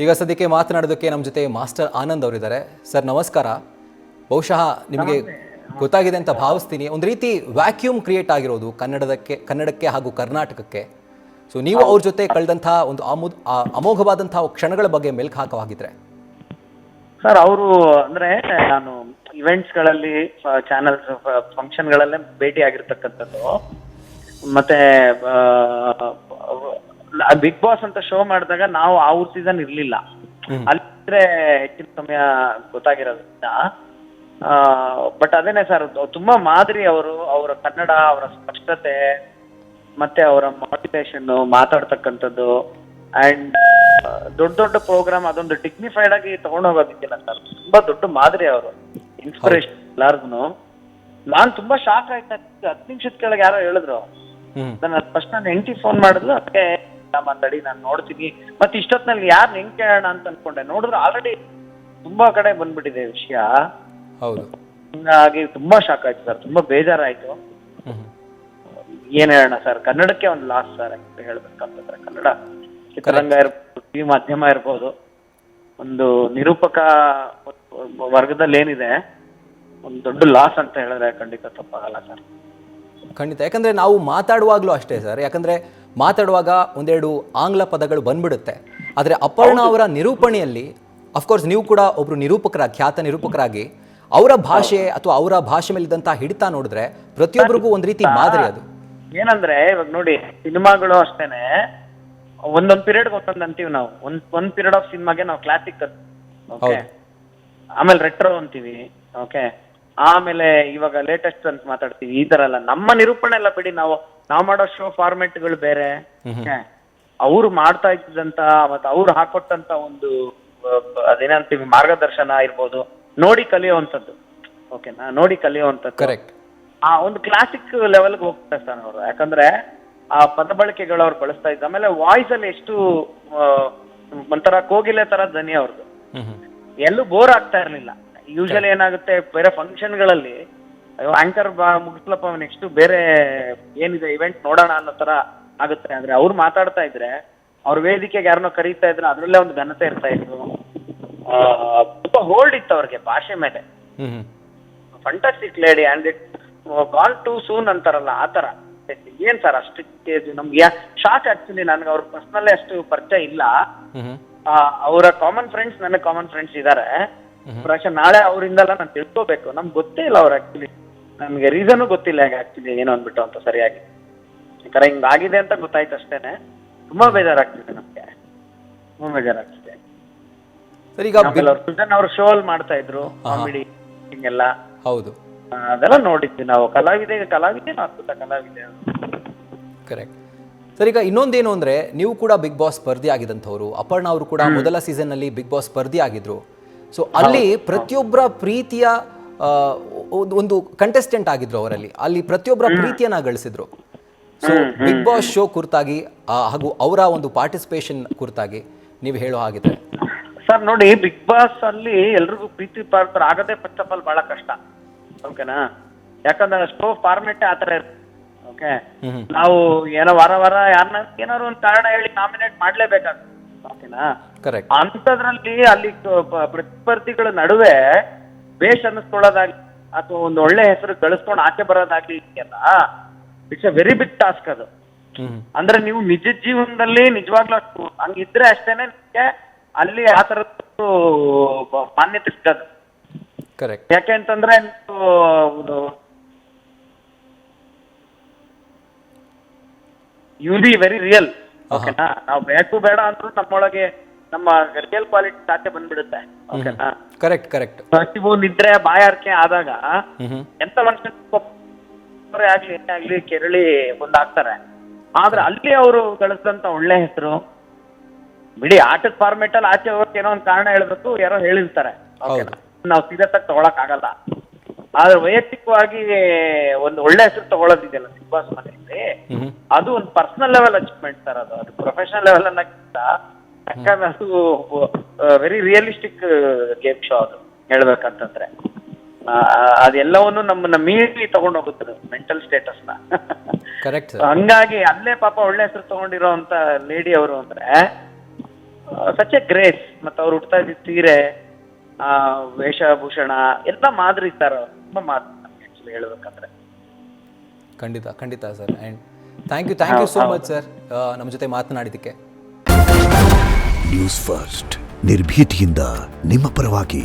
ಈಗ ಸದ್ಯಕ್ಕೆ ಮಾತನಾಡೋದಕ್ಕೆ ನಮ್ಮ ಜೊತೆ ಮಾಸ್ಟರ್ ಆನಂದ್ ಅವರಿದ್ದಾರೆ. ಸರ್ ನಮಸ್ಕಾರ. ಬಹುಶಃ ನಿಮಗೆ ಗೊತ್ತಾಗಿದೆ ಅಂತ ಭಾವಿಸ್ತೀನಿ, ಒಂದು ರೀತಿ ವ್ಯಾಕ್ಯೂಮ್ ಕ್ರಿಯೇಟ್ ಆಗಿರೋದು ಕನ್ನಡಕ್ಕೆ ಹಾಗೂ ಕರ್ನಾಟಕಕ್ಕೆ. ಸೊ ನೀವು ಅವ್ರ ಜೊತೆ ಕಳೆದಂಥ ಒಂದು ಅಮೋಘವಾದಂಥ ಕ್ಷಣಗಳ ಬಗ್ಗೆ ಮೆಲ್ಕು ಹಾಕವಾಗಿದ್ರೆ. ಸರ್ ಅವರು ಅಂದ್ರೆ ನಾನು ಇವೆಂಟ್ಸ್ಗಳಲ್ಲಿ ಚಾನಲ್ಸ್ ಫಂಕ್ಷನ್ಗಳಲ್ಲೇ ಭೇಟಿ ಆಗಿರ್ತಕ್ಕಂಥದ್ದು. ಮತ್ತೆ ಬಿಗ್ ಬಾಸ್ ಅಂತ ಶೋ ಮಾಡಿದಾಗ ನಾವು ಆ ಸೀಸನ್ ಇರ್ಲಿಲ್ಲ, ಅಲ್ಲಿದ್ರೆ ಹೆಚ್ಚಿನ ಸಮಯ ಗೊತ್ತಾಗಿರೋದ್ರಿಂದ. ಬಟ್ ಅದೇನೆ ಸರ್, ತುಂಬಾ ಮಾದರಿ ಅವರು, ಅವರ ಕನ್ನಡ, ಅವರ ಸ್ಪಷ್ಟತೆ, ಮತ್ತೆ ಅವರ ಮೋಟಿವೇಶನ್, ಮಾತಾಡ್ತಕ್ಕಂಥದ್ದು ಅಂಡ್ ದೊಡ್ಡ ದೊಡ್ಡ ಪ್ರೋಗ್ರಾಮ್ ಅದೊಂದು ಡಿಗ್ನಿಫೈಡ್ ಆಗಿ ತಗೊಂಡು ಹೋಗೋದಿಕ್ಕಿಲ್ಲ ಸರ್. ತುಂಬಾ ದೊಡ್ಡ ಮಾದರಿ ಅವರು, ಇನ್ಸ್ಪಿರೇಷನ್ ಎಲ್ಲಾರ್ಗು. ನಾನ್ ತುಂಬಾ ಶಾಕ್ ಆಯ್ತಾ, 10 ನಿಮಿಷದ ಕೆಳಗೆ ಯಾರೋ ಹೇಳಿದ್ರು, ನನ್ನ ಫಸ್ಟ್ ನಾನು ಹೆಂಡತಿ ಫೋನ್ ಮಾಡಿದ್ಲು, ಅದಕ್ಕೆ ಮಾತಾಡಿ ನಾನು ನೋಡ್ತೀನಿ, ಮತ್ತೆ ಇಷ್ಟೊತ್ನಲ್ಲಿ ಯಾರು ಹೆಂಗ್ ಕೇಳೋಣ ಅಂತ ಅನ್ಕೊಂಡೆ. ನೋಡಿದ್ರೆ ಆಲ್ರೆಡಿ ತುಂಬಾ ಕಡೆ ಬಂದ್ಬಿಟ್ಟಿದೆ ವಿಷಯ. ಹೌದು, ಹಿಂಗಾಗಿ ತುಂಬಾ ಶಾಕ್ ಆಯ್ತು ಸರ್, ತುಂಬಾ ಬೇಜಾರಾಯ್ತು. ಏನ್ ಹೇಳೋಣ ಸರ್, ಕನ್ನಡಕ್ಕೆ ಒಂದು ಲಾಸ್ ಸರ್ ಅಂತ ಹೇಳ್ಬೇಕಂತಂದ್ರೆ. ಕನ್ನಡ ಚಿತ್ರರಂಗ ಇರ್ಬೋದು, ಟಿವಿ ಮಾಧ್ಯಮ ಇರ್ಬೋದು, ಒಂದು ನಿರೂಪಕ ವರ್ಗದಲ್ಲಿ ಏನಿದೆ, ಒಂದು ದೊಡ್ಡ ಲಾಸ್ ಅಂತ ಹೇಳಿದ್ರೆ ಖಂಡಿತ ತಪ್ಪಾಗಲ್ಲ ಸರ್. ಖಂಡಿತ. ಯಾಕಂದರೆ ನಾವು ಮಾತಾಡುವಾಗಲೂ ಅಷ್ಟೇ ಸರ್, ಯಾಕಂದರೆ ಮಾತಾಡುವಾಗ ಒಂದೆರಡು ಆಂಗ್ಲ ಪದಗಳು ಬಂದ್ಬಿಡುತ್ತೆ. ಆದರೆ ಅಪರ್ಣ ಅವರ ನಿರೂಪಣೆಯಲ್ಲಿ, ಅಫ್ಕೋರ್ಸ್ ನೀವು ಕೂಡ ಒಬ್ಬರು ನಿರೂಪಕರಾಗಿ, ಖ್ಯಾತ ನಿರೂಪಕರಾಗಿ, ಅವರ ಭಾಷೆ ಅಥವಾ ಅವರ ಭಾಷೆ ಮೇಲಿದ್ದಂಥ ಹಿಡಿತ ನೋಡಿದ್ರೆ ಪ್ರತಿಯೊಬ್ಬರಿಗೂ ಒಂದು ರೀತಿ ಮಾದರಿ ಅದು. ಏನಂದ್ರೆ ಇವಾಗ ನೋಡಿ, ಸಿನಿಮಾಗಳು ಅಷ್ಟೇನೆ, ಒಂದೊಂದ್ ಪೀರಿಯಡ್ ಒಂದೊಂದ್ ಅಂತೀವಿ ನಾವು. ಒಂದ್ ಪೀರಿಯಡ್ ಆಫ್ ಸಿನಿಮಾಗೆ ನಾವು ಕ್ಲಾಸಿಕ್, ಓಕೆ, ಆಮೇಲೆ ರೆಟ್ರೋ ಅಂತೀವಿ, ಓಕೆ, ಆಮೇಲೆ ಇವಾಗ ಲೇಟೆಸ್ಟ್ ಅಂತ ಮಾತಾಡ್ತೀವಿ. ಈ ತರ ಎಲ್ಲ ನಮ್ಮ ನಿರೂಪಣೆ ಎಲ್ಲ ಬಿಡಿ, ನಾವು ಮಾಡೋ ಶೋ ಫಾರ್ಮೆಟ್ಗಳು ಬೇರೆ, ಅವ್ರು ಮಾಡ್ತಾ ಇದ್ದಂತ ಮತ್ತೆ ಅವ್ರು ಹಾಕೊಟ್ಟಂತ ಒಂದು ಅದೇನಂತೀವಿ ಮಾರ್ಗದರ್ಶನ ಇರ್ಬೋದು, ನೋಡಿ ಕಲಿಯುವಂಥದ್ದು, ಓಕೆನಾ, ನೋಡಿ ಕಲಿಯುವಂಥದ್ದು. ಕರೆಕ್ಟ್. ಆ ಒಂದು ಕ್ಲಾಸಿಕ್ ಲೆವೆಲ್ಗೆ ಹೋಗ್ತಾ ಸರ್ ಅವರು. ಯಾಕಂದ್ರೆ ಆ ಪದ ಬಳಕೆಗಳು ಅವ್ರು ಬಳಸ್ತಾ ಇದ್ದ, ಆಮೇಲೆ ವಾಯ್ಸ್ ಅಲ್ಲಿ ಎಷ್ಟು ಒಂಥರ ಕೋಗಿಲೆ ತರ ಧ್ವನಿ ಅವ್ರದ್ದು, ಎಲ್ಲೂ ಬೋರ್ ಆಗ್ತಾ ಇರ್ಲಿಲ್ಲ. ಯೂಶಲಿ ಏನಾಗುತ್ತೆ, ಬೇರೆ ಫಂಕ್ಷನ್ಗಳಲ್ಲಿ ಆಂಕರ್ ಮುಗಿಸ್ಲಪ್ಪ ನೆಕ್ಸ್ಟ್ ಬೇರೆ ಏನಿದೆ ಇವೆಂಟ್ ನೋಡೋಣ ಅನ್ನೋ ತರ ಆಗುತ್ತೆ. ಆದ್ರೆ ಅವ್ರು ಮಾತಾಡ್ತಾ ಇದ್ರೆ, ಅವ್ರ ವೇದಿಕೆಗೆ ಯಾರನ್ನೋ ಕರೀತಾ ಇದ್ರೆ ಅದ್ರಲ್ಲೇ ಒಂದು ಘನತೆ ಇರ್ತಾ ಇತ್ತು. ತುಂಬಾ ಹೋಲ್ಡ್ ಇತ್ತು ಅವ್ರಿಗೆ ಭಾಷೆ ಮೇಲೆ. Fantastic lady and it gone too soon ಅಂತಾರಲ್ಲ, ಆ ತರ. ಏನ್ ಸರ್ ಅಷ್ಟು ನಮ್ಗೆ ಶಾಕ್. ಆಕ್ಚುಲಿ ನನ್ಗೆ ಅವ್ರ ಪರ್ಸನಲ್ಲೇ ಅಷ್ಟು ಪರಿಚಯ ಇಲ್ಲ. ಅವರ ಕಾಮನ್ ಫ್ರೆಂಡ್ಸ್, ನನಗೆ ಕಾಮನ್ ಫ್ರೆಂಡ್ಸ್ ಇದಾರೆ. ಪ್ರಾಯಶಃ ನಾಳೆ ಅವರಿಂದಲ್ಲ ನಾನು ತಿಳ್ಕೋಬೇಕು. ನಮ್ಗೆ ಗೊತ್ತೇ ಇಲ್ಲ ಅವ್ರು, ಆಕ್ಚುಲಿ ನಮ್ಗೆ ರೀಸನ್ ಗೊತ್ತಿಲ್ಲ ಹೇಗೆ ಆಕ್ಚುಲಿ ಏನು ಅಂದ್ಬಿಟ್ಟು ಅಂತ ಸರಿಯಾಗಿ. ಯಾಕಂದ್ರೆ ಹಿಂಗಾಗಿದೆ ಅಂತ ಗೊತ್ತಾಯ್ತು ಅಷ್ಟೇನೆ. ತುಂಬಾ ಬೇಜಾರಾಗ್ತಿದೆ ನಮ್ಗೆ, ತುಂಬಾ ಬೇಜಾರಾಗ್ತಿದೆ. ಅವ್ರು ಶೋ ಅಲ್ಲಿ ಮಾಡ್ತಾ ಇದ್ರು ಕಾಮಿಡಿ ಹಿಂಗೆಲ್ಲ. ಹೌದು, ಅದೆಲ್ಲ ನೋಡಿದ್ವಿ ನಾವು. ಕಲಾವಿದೆ ಅದ್ಭುತ ಕಲಾವಿದೆ. Correct sir. ಈಗ ಇನ್ನೊಂದೇನು ಅಂದರೆ, ನೀವು ಕೂಡ ಬಿಗ್ ಬಾಸ್ ಸ್ಪರ್ಧಿ ಆಗಿದ್ದಂಥವ್ರು, ಅಪರ್ಣ ಅವರು ಕೂಡ ಮೊದಲ ಸೀಸನ್ನಲ್ಲಿ ಬಿಗ್ ಬಾಸ್ ಸ್ಪರ್ಧಿ ಆಗಿದ್ರು. ಸೊ ಅಲ್ಲಿ ಪ್ರತಿಯೊಬ್ಬರ ಪ್ರೀತಿಯ ಒಂದು ಕಂಟೆಸ್ಟೆಂಟ್ ಆಗಿದ್ರು ಅವರಲ್ಲಿ, ಅಲ್ಲಿ ಪ್ರತಿಯೊಬ್ಬರ ಪ್ರೀತಿಯನ್ನ ಗಳಿಸಿದ್ರು. ಸೊ ಬಿಗ್ ಬಾಸ್ ಶೋ ಕುರಿತಾಗಿ ಹಾಗೂ ಅವರ ಒಂದು ಪಾರ್ಟಿಸಿಪೇಷನ್ ಕುರಿತಾಗಿ ನೀವು ಹೇಳೋ ಹಾಗಿದ್ರೆ. ಸರ್ ನೋಡಿ, ಬಿಗ್ ಬಾಸ್ ಅಲ್ಲಿ ಎಲ್ರಿಗೂ ಪ್ರೀತಿ ಪಾತ್ರ ಆಗದೆ ಫಸ್ಟ್ ಆಫ್ ಆಲ್ ಬಹಳ ಕಷ್ಟ, ಓಕೆನಾ. ಯಾಕಂದ್ರೆ ಶೋ ಫಾರ್ಮೆಟ್ ಆತರ ಇರುತ್ತೆ. ಓಕೆ, ನಾವು ಏನೋ ವಾರ ಯಾರನ್ನ ಏನಾದ್ರು ಒಂದು ಕಾರಣ ಹೇಳಿ ನಾಮಿನೇಟ್ ಮಾಡ್ಲೇಬೇಕಾಗುತ್ತೆ, ಓಕೆನಾ. ಕರೆಕ್ಟ್. ಅಂತದ್ರಲ್ಲಿ ಅಲ್ಲಿ ಪ್ರತಿಸ್ಪರ್ಧಿಗಳ ನಡುವೆ ಬೇಷ್ ಅನ್ನಿಸ್ಕೊಳ್ಳೋದಾಗ್ಲಿ ಅಥವಾ ಒಂದು ಒಳ್ಳೆ ಹೆಸರು ಗಳಿಸ್ಕೊಂಡು ಆಚೆ ಬರೋದಾಗ್ಲಿ ಇದೆಯಲ್ಲ, it's a very big task ಅದು. ಅಂದ್ರೆ ನೀವು ನಿಜ ಜೀವನದಲ್ಲಿ ನಿಜವಾಗ್ಲೂ ಹಂಗಿದ್ರೆ ಅಷ್ಟೇನೆ ನಿಮಗೆ ಅಲ್ಲಿ ಆ ತರದ್ದು ಮಾನ್ಯತೆ ಸಿಗೋದು. ಕರೆಕ್ಟ್. ಯಾಕೆ ಅಂತಂದ್ರೆ ಯು ಬಿ ವೆರಿ ರಿಯಲ್, ಓಕೆನಾ. ನಾವು ಬೇಡ ಅಂದ್ರೂ ನಮ್ಮೊಳಗೆ ನಮ್ಮ ರಿಯಲ್ ಕ್ವಾಲಿಟಿ ಆಚೆ ಬಂದ್ಬಿಡುತ್ತೆ, ಓಕೆನಾ. ಕರೆಕ್ಟ್. ನೀವು ನಿದ್ರೆ ಬಾಯಾರಿಕೆ ಆದಾಗ ಎಂತ ಮನುಷ್ಯ ಆಗ್ಲಿ ಕೆರಳಿ ಮುಂದಾಗ್ತಾರೆ. ಆದ್ರೆ ಅಲ್ಲಿ ಅವರು ಗಳಿಸಿದಂತ ಒಳ್ಳೆ ಹೆಸರು ಬಿಡಿ, ಆಟದ ಫಾರ್ಮೆಟ್ ಅಲ್ಲಿ ಆಚೆ ಹೋಗಕ್ಕೆ ಏನೋ ಒಂದು ಕಾರಣ ಹೇಳ್ಬೇಕು, ಯಾರೋ ಹೇಳಿರ್ತಾರೆ, ನಾವು ಸೀರಿಯಸ್ ಆಗಿ ತಗೊಳಕ್ ಆಗಲ್ಲ. ಆದ್ರೆ ವೈಯಕ್ತಿಕವಾಗಿ ಒಂದು ಒಳ್ಳೆ ಹೆಸರು ತಗೊಳ್ಳೋದಿದೆಯಲ್ಲ ಬಿಗ್ ಬಾಸ್ ಮನೆಯಲ್ಲಿ, ಅದು ಒಂದು ಪರ್ಸನಲ್ ಲೆವೆಲ್ ಅಚೀವ್ಮೆಂಟ್ ಸರ್. ಅದು ಪ್ರೊಫೆಷನಲ್ ಲೆವೆಲ್ ಅನ್ನಕ್ಕಿಂತ ಯಾಕಂದ್ರೆ ಅದು ವೆರಿ ರಿಯಲಿಸ್ಟಿಕ್ ಗೇಮ್ ಶೋ ಅದು ಹೇಳ್ಬೇಕಂತಂದ್ರೆ. ಅದೆಲ್ಲವನ್ನು ನಮ್ಮನ್ನ ಮೀರಿ ತಗೊಂಡು ಹೋಗುತ್ತದೆ ಮೆಂಟಲ್ ಸ್ಟೇಟಸ್ ನ. ಕರೆಕ್ಟ್. ಹಂಗಾಗಿ ಅಲ್ಲೇ ಪಾಪ ಒಳ್ಳೆ ಹೆಸರು ತಗೊಂಡಿರೋ ಅಂತ ಲೇಡಿ ಅವರು ಅಂದ್ರೆ ಸಚ್ ಎ ಗ್ರೇಸ್. ಮತ್ತು ಅವ್ರು ಉಡ್ತಾ ಇದ್ದ ಸೀರೆ, ವೇಷಭೂಷಣ ಎಲ್ಲ ಮಾದರಿ ಸರ್, ತುಂಬಾ ಮಾದರಿ ಆಕ್ಚುಲಿ ಹೇಳ್ಬೇಕಂದ್ರೆ. ಖಂಡಿತ ಖಂಡಿತ sir. And thank you so much sir ನಮ್ಮ ಜೊತೆ ಮಾತನಾಡಿದ್ದಕ್ಕೆ. ನ್ಯೂಸ್ ಫಸ್ಟ್ ನಿರ್ಭೀತಿಯಿಂದ ನಿಮ್ಮ ಪರವಾಗಿ.